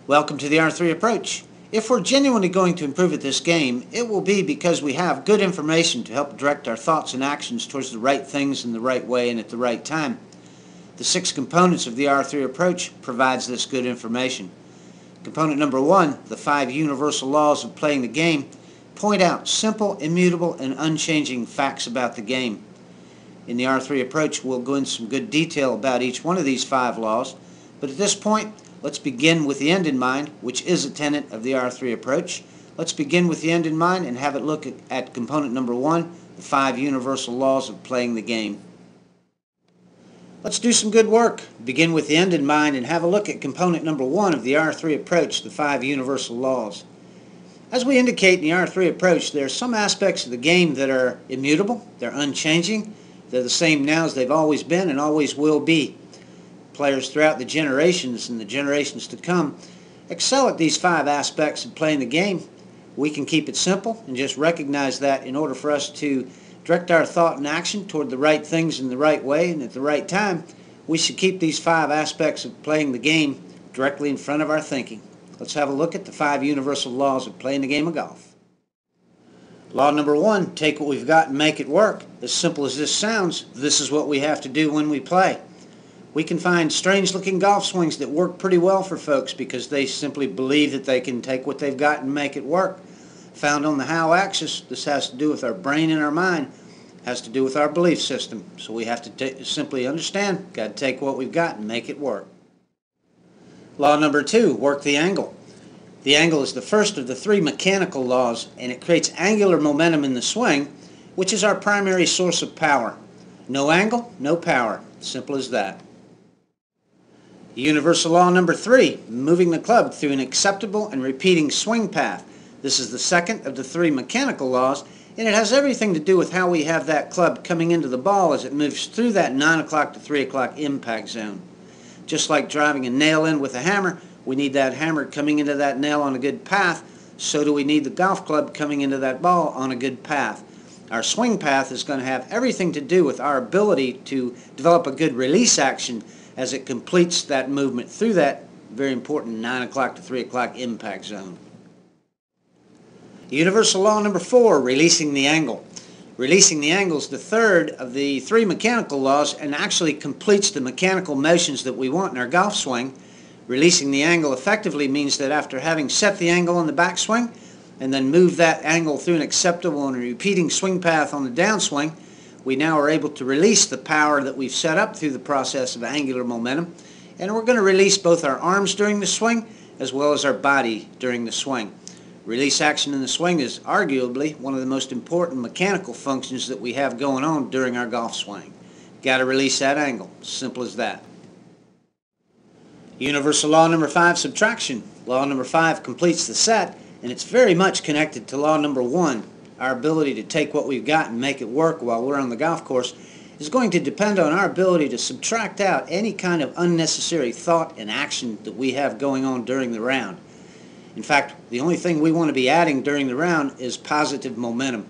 Welcome to the R3 approach. If we're genuinely going to improve at this game, it will be because we have good information to help direct our thoughts and actions towards the right things in the right way and at the right time. The 6 components of the R3 approach provides this good information. Component number 1, the 5 universal laws of playing the game, point out simple, immutable, and unchanging facts about the game. In the R3 approach, we'll go into some good detail about each one of these 5 laws, but at this point, let's begin with the end in mind, which is a tenet of the R3 approach. Let's begin with the end in mind and have it look at component number 1, the 5 universal laws of playing the game. Let's do some good work. Begin with the end in mind and have a look at component number 1 of the R3 approach, the 5 universal laws. As we indicate in the R3 approach, there are some aspects of the game that are immutable, they're unchanging, they're the same now as they've always been and always will be. Players throughout the generations and the generations to come excel at these 5 aspects of playing the game. We can keep it simple and just recognize that in order for us to direct our thought and action toward the right things in the right way and at the right time, we should keep these 5 aspects of playing the game directly in front of our thinking. Let's have a look at the 5 universal laws of playing the game of golf. Law number 1, take what we've got and make it work. As simple as this sounds, this is what we have to do when we play. We can find strange-looking golf swings that work pretty well for folks because they simply believe that they can take what they've got and make it work. Found on the how axis, this has to do with our brain and our mind, has to do with our belief system. So we have to simply understand, got to take what we've got and make it work. Law number 2, work the angle. The angle is the first of the 3 mechanical laws, and it creates angular momentum in the swing, which is our primary source of power. No angle, no power. Simple as that. Universal law number 3, moving the club through an acceptable and repeating swing path. This is the second of the 3 mechanical laws, and it has everything to do with how we have that club coming into the ball as it moves through that 9 o'clock to 3 o'clock impact zone. Just like driving a nail in with a hammer, we need that hammer coming into that nail on a good path, so do we need the golf club coming into that ball on a good path. Our swing path is going to have everything to do with our ability to develop a good release action as it completes that movement through that very important 9 o'clock to 3 o'clock impact zone. Universal law number 4, releasing the angle. Releasing the angle is the third of the 3 mechanical laws and actually completes the mechanical motions that we want in our golf swing. Releasing the angle effectively means that after having set the angle on the backswing and then move that angle through an acceptable and repeating swing path on the downswing, we now are able to release the power that we've set up through the process of angular momentum, and we're going to release both our arms during the swing as well as our body during the swing. Release action in the swing is arguably one of the most important mechanical functions that we have going on during our golf swing. Got to release that angle. Simple as that. Universal law number 5, subtraction. Law number 5 completes the set, and it's very much connected to law number 1. Our ability to take what we've got and make it work while we're on the golf course is going to depend on our ability to subtract out any kind of unnecessary thought and action that we have going on during the round. In fact, the only thing we want to be adding during the round is positive momentum.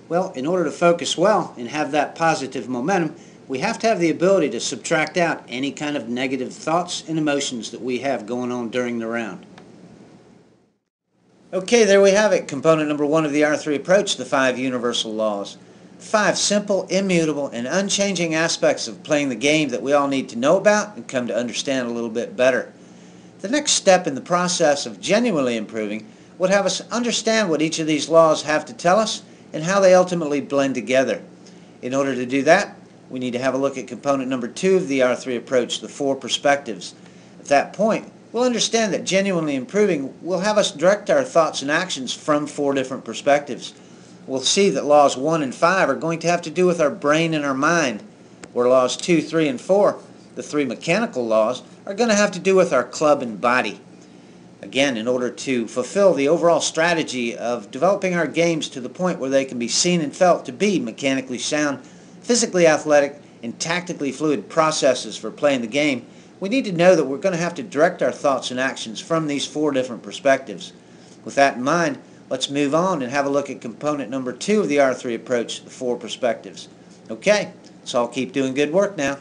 Well, in order to focus well and have that positive momentum, we have to have the ability to subtract out any kind of negative thoughts and emotions that we have going on during the round. Okay, there we have it, component number 1 of the R3 approach, the 5 universal laws. 5 simple, immutable, and unchanging aspects of playing the game that we all need to know about and come to understand a little bit better. The next step in the process of genuinely improving would have us understand what each of these laws have to tell us and how they ultimately blend together. In order to do that, we need to have a look at component number 2 of the R3 approach, the 4 perspectives. At that point, we'll understand that genuinely improving will have us direct our thoughts and actions from 4 different perspectives. We'll see that laws 1 and 5 are going to have to do with our brain and our mind, where laws 2, 3, and 4, the 3 mechanical laws, are going to have to do with our club and body. Again, in order to fulfill the overall strategy of developing our games to the point where they can be seen and felt to be mechanically sound, physically athletic, and tactically fluid processes for playing the game, we need to know that we're going to have to direct our thoughts and actions from these 4 different perspectives. With that in mind, let's move on and have a look at component number 2 of the R3 approach, the 4 perspectives. Okay, let's all keep doing good work now.